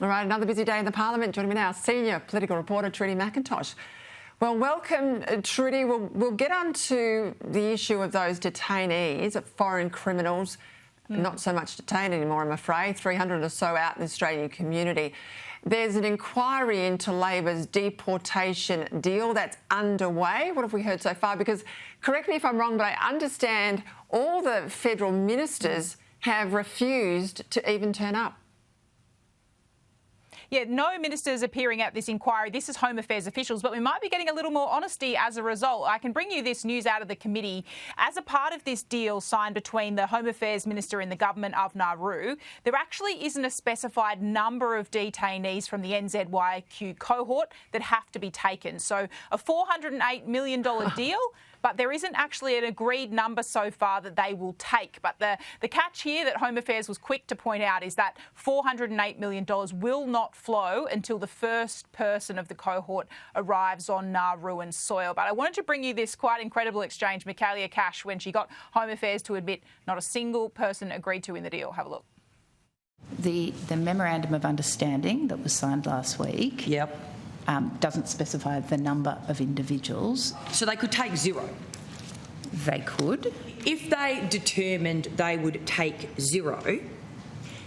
All right, another busy day in the Parliament. Joining me now, senior political reporter Trudy McIntosh. Well, welcome, Trudy. We'll get on to the issue of those detainees, foreign criminals. Not so much detained anymore, I'm afraid. 300 or so out in the Australian community. There's an inquiry into Labor's deportation deal that's underway. What have we heard so far? Because, correct me if I'm wrong, but I understand all the federal ministers have refused to even turn up. Yeah, no ministers appearing at this inquiry. This is Home Affairs officials, but we might be getting a little more honesty as a result. I can bring you this news out of the committee. As a part of this deal signed between the Home Affairs Minister in the government of Nauru, there actually isn't a specified number of detainees from the NZYQ cohort that have to be taken. So a $408 million deal, but there isn't actually an agreed number so far that they will take. But the catch here that Home Affairs was quick to point out is that $408 million will not flow until the first person of the cohort arrives on Nauruan soil. But I wanted to bring you this quite incredible exchange, Michaelia Cash, when she got Home Affairs to admit not a single person agreed to in the deal. Have a look. The memorandum of understanding that was signed last week doesn't specify the number of individuals. So they could take zero? They could. If they determined they would take zero,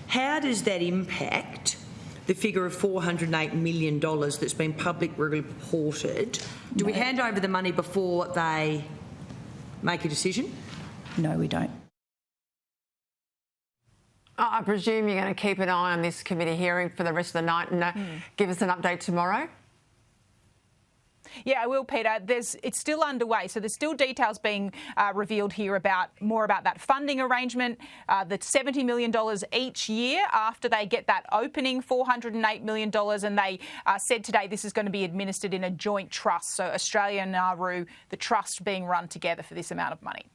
how does that impact the figure of $408 million that's been publicly reported? Do we hand over the money before they make a decision? No, we don't. I presume you're going to keep an eye on this committee hearing for the rest of the night and give us an update tomorrow? Yeah, I will, Peter. It's still underway, so there's still details being revealed here about that funding arrangement, the $70 million each year after they get that opening $408 million, and they said today this is going to be administered in a joint trust, so Australia and Nauru, the trust being run together for this amount of money.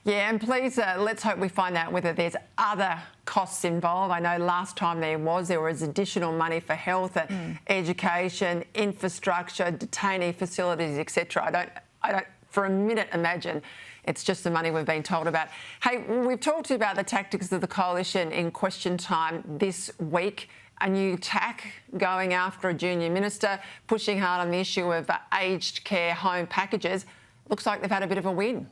Yeah, and please, let's hope we find out whether there's other costs involved. I know last time there was additional money for health, education, infrastructure, detainee facilities, etc. I don't for a minute imagine it's just the money we've been told about. Hey, we've talked to you about the tactics of the coalition in question time this week. A new tack going after a junior minister, pushing hard on the issue of aged care home packages. Looks like they've had a bit of a win.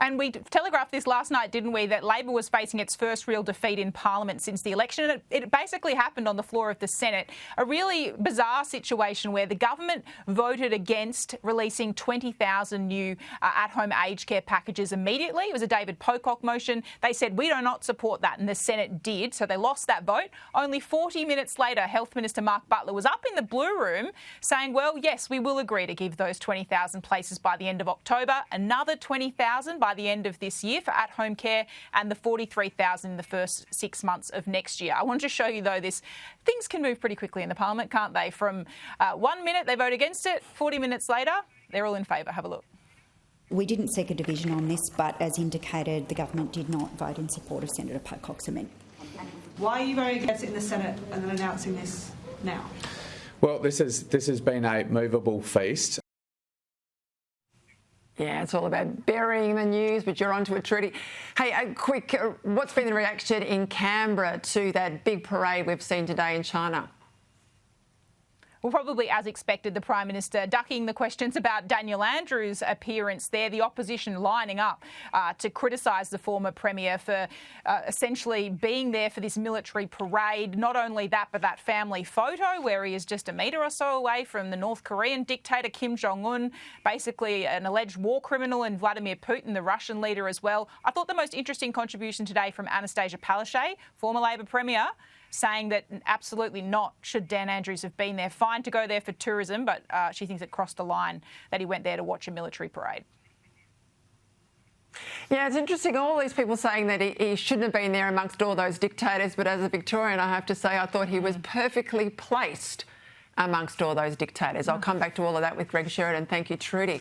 And we telegraphed this last night, didn't we, that Labor was facing its first real defeat in Parliament since the election. And it basically happened on the floor of the Senate. A really bizarre situation where the government voted against releasing 20,000 new at-home aged care packages immediately. It was a David Pocock motion. They said, we do not support that, and the Senate did. So they lost that vote. Only 40 minutes later, Health Minister Mark Butler was up in the Blue Room saying, well, yes, we will agree to give those 20,000 places by the end of October, another 20,000 by the end of this year for at-home care, and the 43,000 in the first 6 months of next year. I wanted to show you, though, things can move pretty quickly in the Parliament, can't they? From 1 minute they vote against it, 40 minutes later they're all in favour. Have a look. We didn't seek a division on this, but as indicated, the government did not vote in support of Senator Pocock's amendment. Why are you voting against it in the Senate and then announcing this now? Well, this has been a movable feast. Yeah, it's all about burying the news, but you're onto it, Trudy. Hey, a quick, what's been the reaction in Canberra to that big parade we've seen today in China? Well, probably as expected, the Prime Minister ducking the questions about Daniel Andrews' appearance there, the opposition lining up to criticise the former Premier for essentially being there for this military parade. Not only that, but that family photo where he is just a metre or so away from the North Korean dictator Kim Jong-un, basically an alleged war criminal, and Vladimir Putin, the Russian leader as well. I thought the most interesting contribution today from Anastasia Palaszczuk, former Labor Premier, saying that absolutely not should Dan Andrews have been there. Fine to go there for tourism, but she thinks it crossed the line that he went there to watch a military parade. Yeah, it's interesting, all these people saying that he shouldn't have been there amongst all those dictators, but as a Victorian, I have to say I thought he was perfectly placed amongst all those dictators. I'll come back to all of that with Greg Sheridan. Thank you, Trudy.